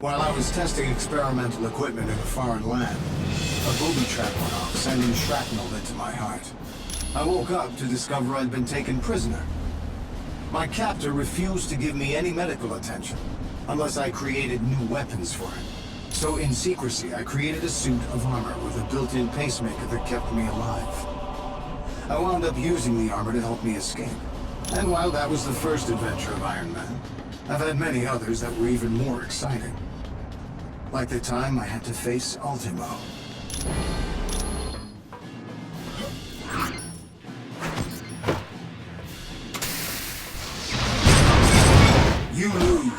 While I was testing experimental equipment in a foreign land, a booby trap went off, sending shrapnel into my heart. I woke up to discover I'd been taken prisoner. My captor refused to give me any medical attention, unless I created new weapons for him. So in secrecy, I created a suit of armor with a built-in pacemaker that kept me alive. I wound up using the armor to help me escape. And while that was the first adventure of Iron Man, I've had many others that were even more exciting. Like the time I had to face Ultimo. You lose.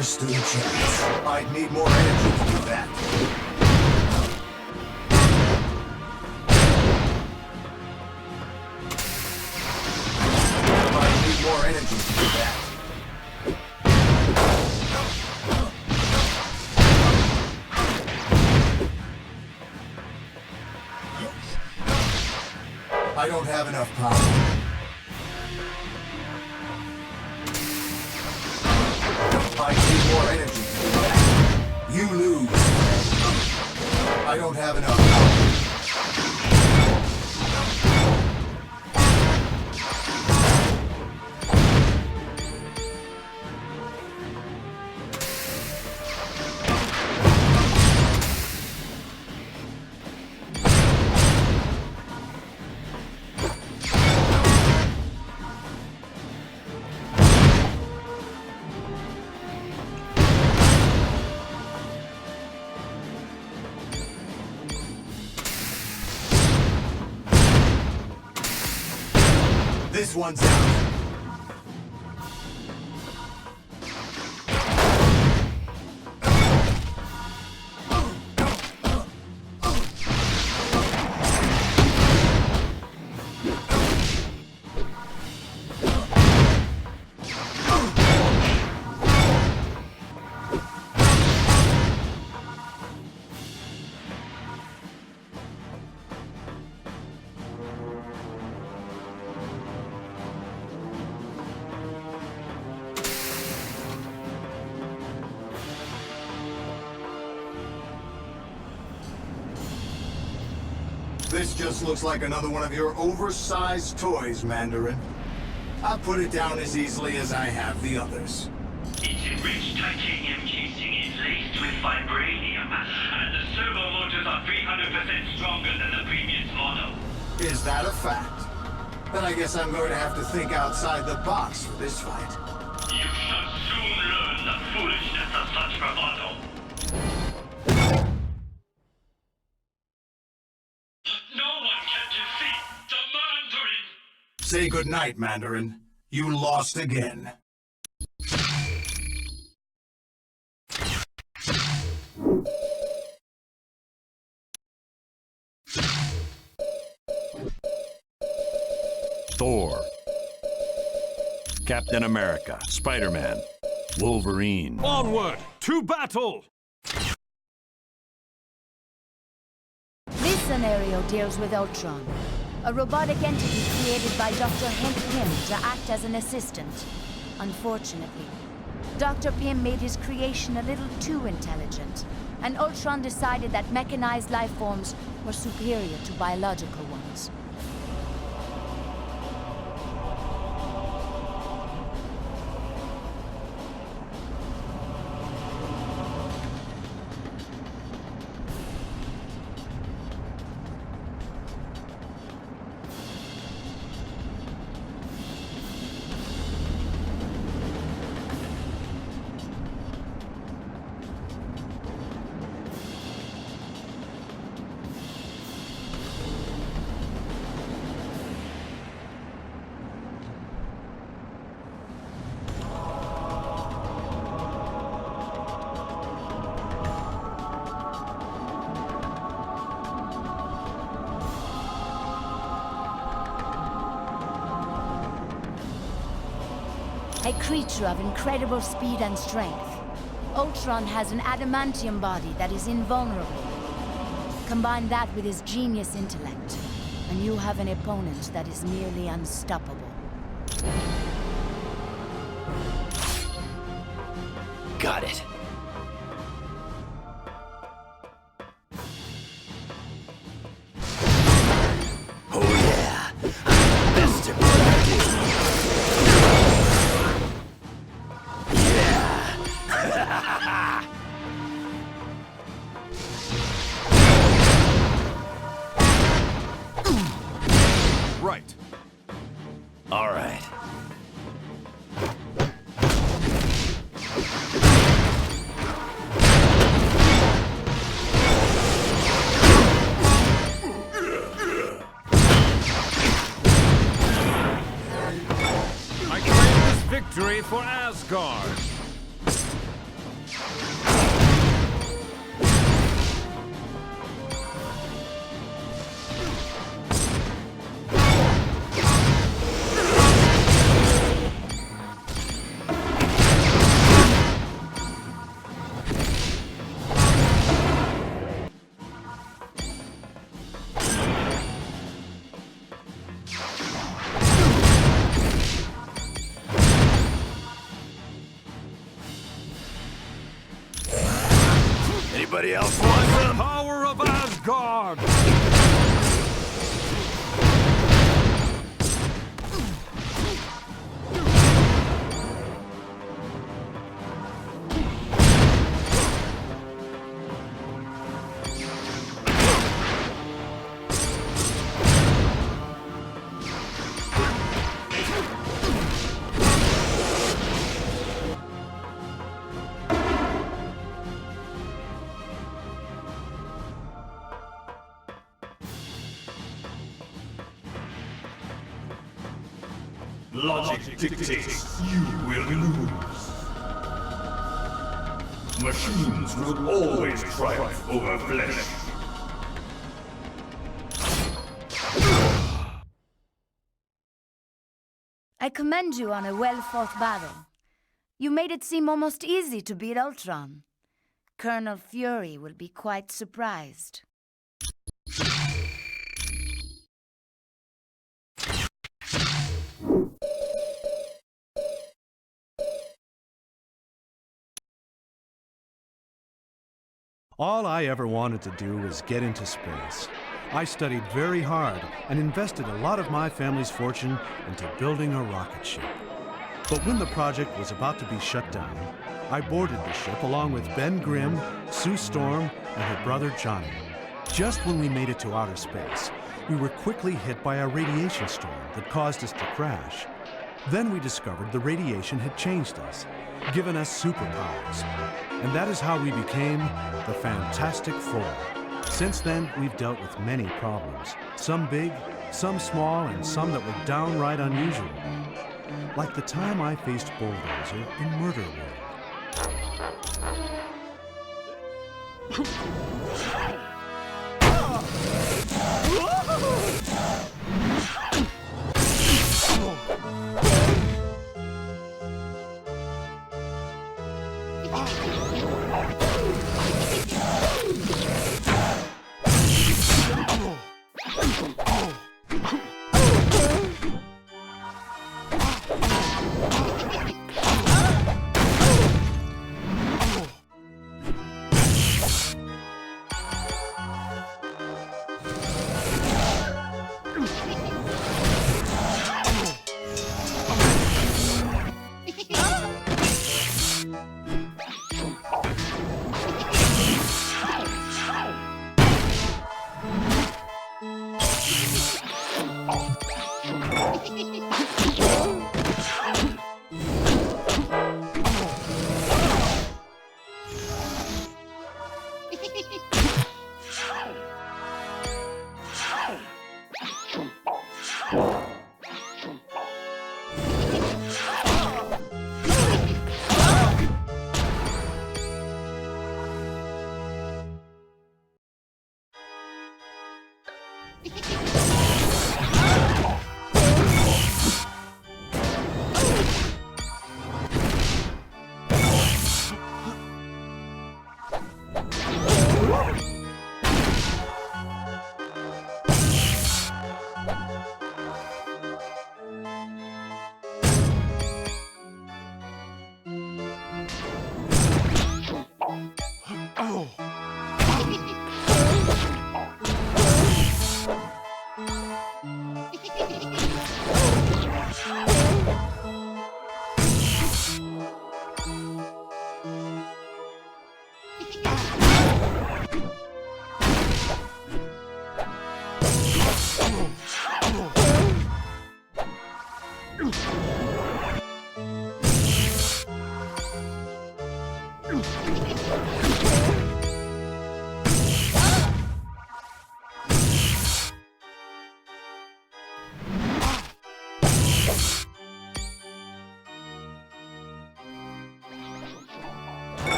Stood a chance. I'd need more energy to do that. I'd need more energy to do that. I don't have enough power. I need more energy to do that. You lose. I don't have enough power. This one's out. This just looks like another one of your oversized toys, Mandarin. I'll put it down as easily as I have the others. Its enriched titanium casing is laced with vibranium, and the servo motors are 300% stronger than the previous model. Is that a fact? Then I guess I'm going to have to think outside the box for this fight. You shall soon learn the foolishness of such bravado. Say goodnight, Mandarin. You lost again. Thor, Captain America, Spider-Man, Wolverine. Onward to battle! This scenario deals with Ultron, a robotic entity created by Dr. Hank Pym to act as an assistant. Unfortunately, Dr. Pym made his creation a little too intelligent, and Ultron decided that mechanized life forms were superior to biological ones. A creature of incredible speed and strength. Ultron has an adamantium body that is invulnerable. Combine that with his genius intellect, and you have an opponent that is nearly unstoppable. Got it. Oh yeah, I'm the best at what I do. Right. All right. I claim this victory for Asgard. Anybody else want some? Power of Asgard! Logic dictates you will lose. Machines will always triumph over flesh. I commend you on a well-fought battle. You made it seem almost easy to beat Ultron. Colonel Fury will be quite surprised. All I ever wanted to do was get into space. I studied very hard and invested a lot of my family's fortune into building a rocket ship. But when the project was about to be shut down, I boarded the ship along with Ben Grimm, Sue Storm, and her brother Johnny. Just when we made it to outer space, we were quickly hit by a radiation storm that caused us to crash. Then we discovered the radiation had changed us, given us superpowers. And that is how we became the Fantastic Four. Since then, we've dealt with many problems. Some big, some small, and some that were downright unusual. Like the time I faced Bulldozer in Murder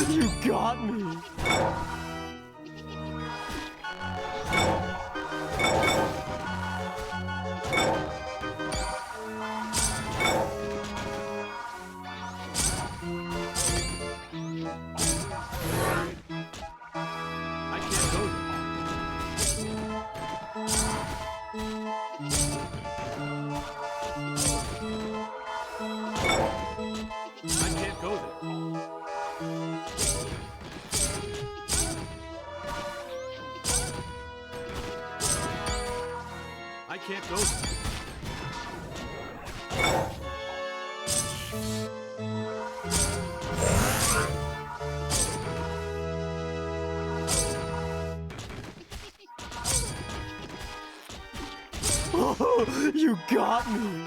You got me! I can't go there. I can't go there. I can't go there. Oh, you got me!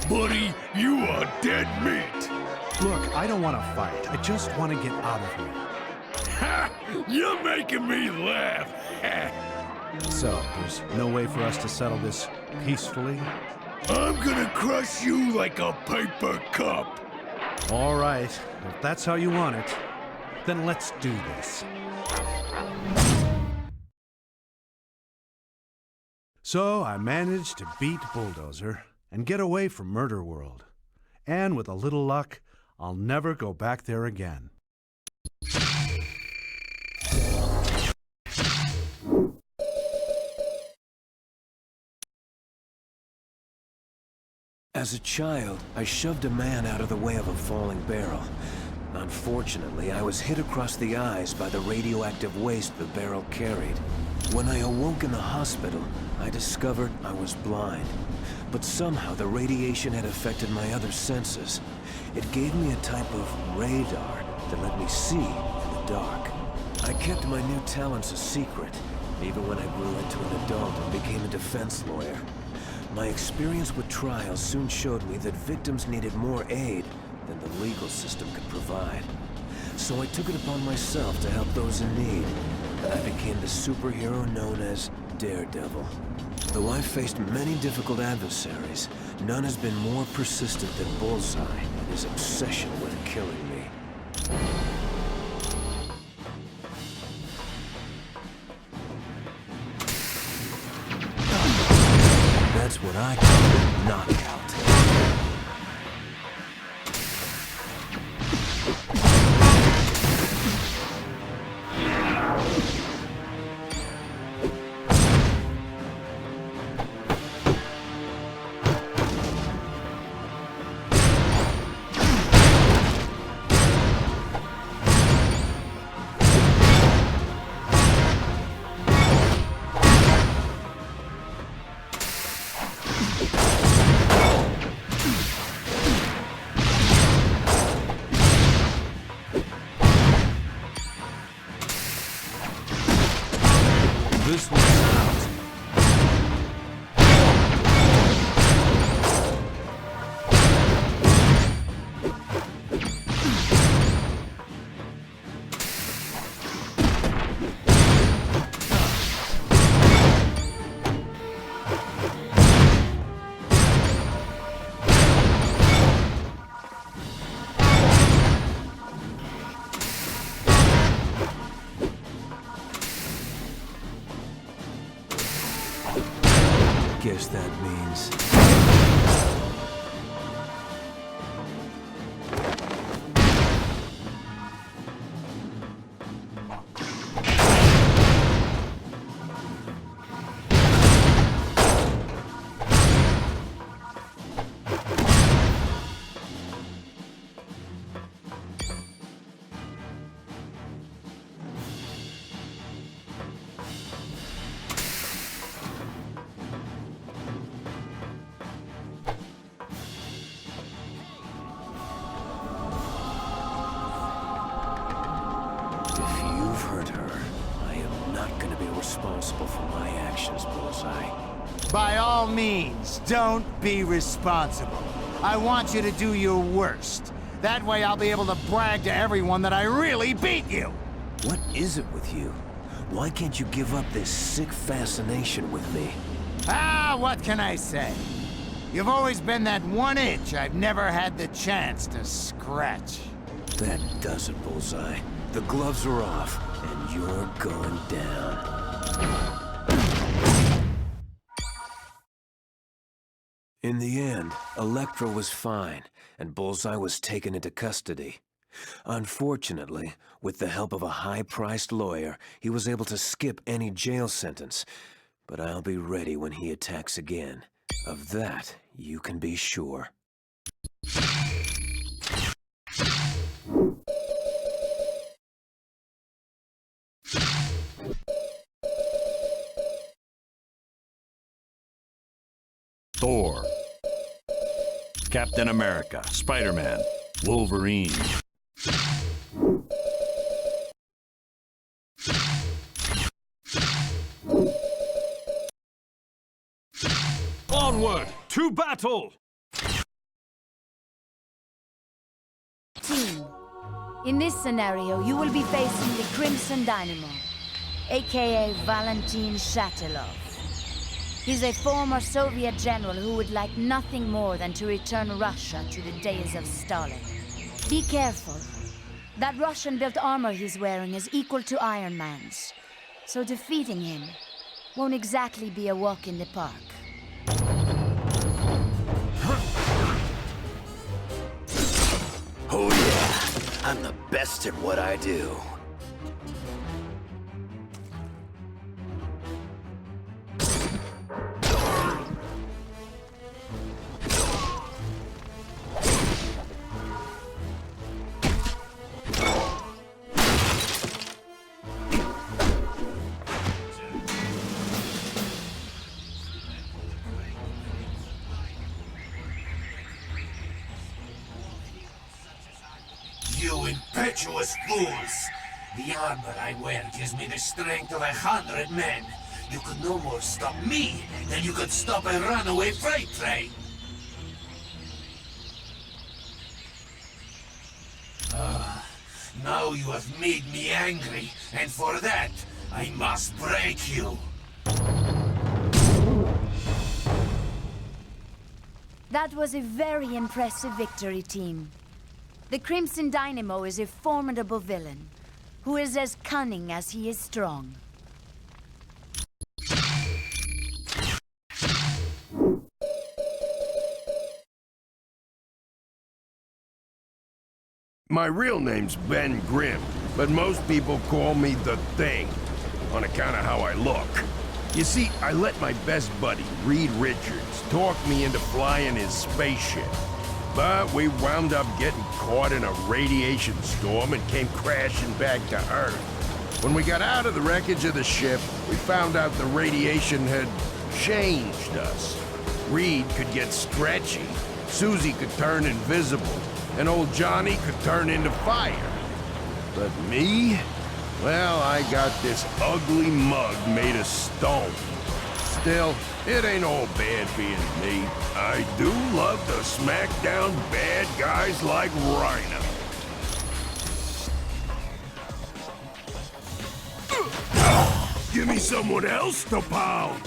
Buddy, you are dead meat. Look, I don't want to fight. I just want to get out of here. Ha! You're making me laugh. So, there's no way for us to settle this peacefully? I'm gonna crush you like a paper cup. All right, if that's how you want it, then let's do this. So, I managed to beat Bulldozer and get away from Murder World. And with a little luck, I'll never go back there again. As a child, I shoved a man out of the way of a falling barrel. Unfortunately, I was hit across the eyes by the radioactive waste the barrel carried. When I awoke in the hospital, I discovered I was blind. But somehow the radiation had affected my other senses. It gave me a type of radar that let me see in the dark. I kept my new talents a secret, even when I grew into an adult and became a defense lawyer. My experience with trials soon showed me that victims needed more aid than the legal system could provide. So I took it upon myself to help those in need, and I became the superhero known as Daredevil. Though I've faced many difficult adversaries, none has been more persistent than Bullseye and his obsession with killing me. That's what I call a knockout. This one's out. Guess that means... you've hurt her, I am not going to be responsible for my actions, Bullseye. By all means, don't be responsible. I want you to do your worst. That way I'll be able to brag to everyone that I really beat you! What is it with you? Why can't you give up this sick fascination with me? Ah, what can I say? You've always been that one itch I've never had the chance to scratch. That does it, Bullseye. The gloves are off, and you're going down. In the end, Elektra was fine, and Bullseye was taken into custody. Unfortunately, with the help of a high-priced lawyer, he was able to skip any jail sentence. But I'll be ready when he attacks again. Of that, you can be sure. Thor, Captain America, Spider-Man, Wolverine. Onward to battle! Team, in this scenario, you will be facing the Crimson Dynamo, aka Valentin Shatilov. He's a former Soviet general who would like nothing more than to return Russia to the days of Stalin. Be careful. That Russian-built armor he's wearing is equal to Iron Man's, so defeating him won't exactly be a walk in the park. Oh yeah, I'm the best at what I do. You impetuous fools! The armor I wear gives me the strength of 100 men. You could no more stop me than you could stop a runaway freight train. Now you have made me angry, and for that, I must break you. That was a very impressive victory, team. The Crimson Dynamo is a formidable villain, who is as cunning as he is strong. My real name's Ben Grimm, but most people call me The Thing, on account of how I look. You see, I let my best buddy, Reed Richards, talk me into flying his spaceship. But we wound up getting caught in a radiation storm and came crashing back to Earth. When we got out of the wreckage of the ship, we found out the radiation had changed us. Reed could get stretchy, Susie could turn invisible, and old Johnny could turn into fire. But me? Well, I got this ugly mug made of stone. Still, it ain't all bad being me. I do love to smack down bad guys like Rhino. Give me someone else to pound!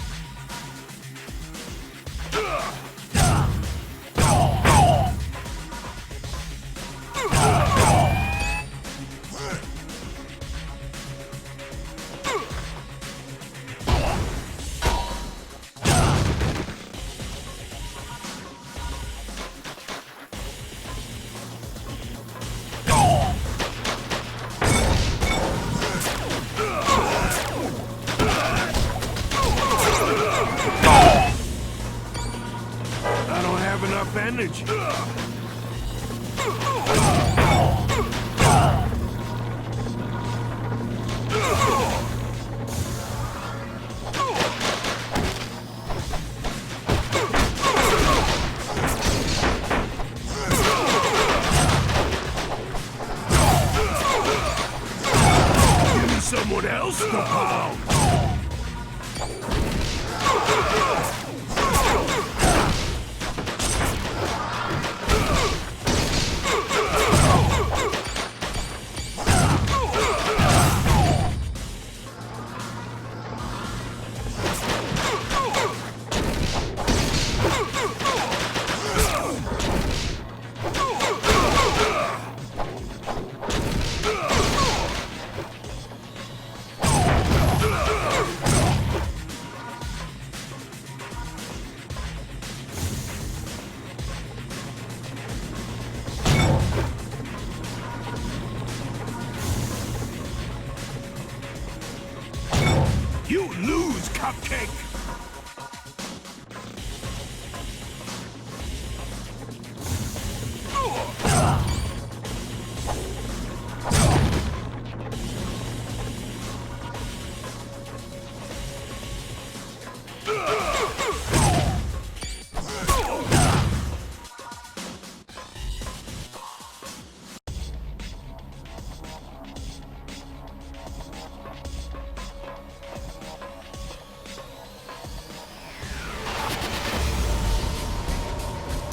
I don't have enough energy. Give me someone else the pound! You lose, Cupcake!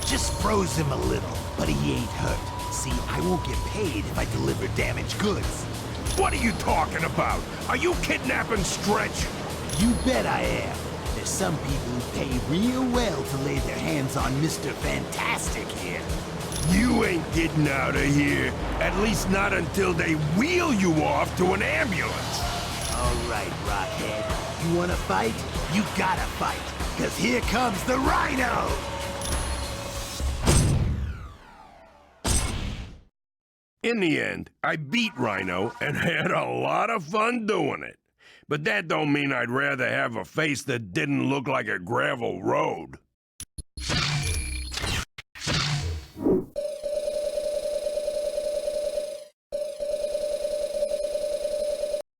Just froze him a little, but he ain't hurt. See, I won't get paid if I deliver damaged goods. What are you talking about? Are you kidnapping Stretch? You bet I am. There's some people who pay real well to lay their hands on Mr. Fantastic here. You ain't getting out of here. At least not until they wheel you off to an ambulance. All right, Rockhead. You wanna fight? You gotta fight. 'Cause here comes the Rhino! In the end, I beat Rhino and had a lot of fun doing it. But that don't mean I'd rather have a face that didn't look like a gravel road.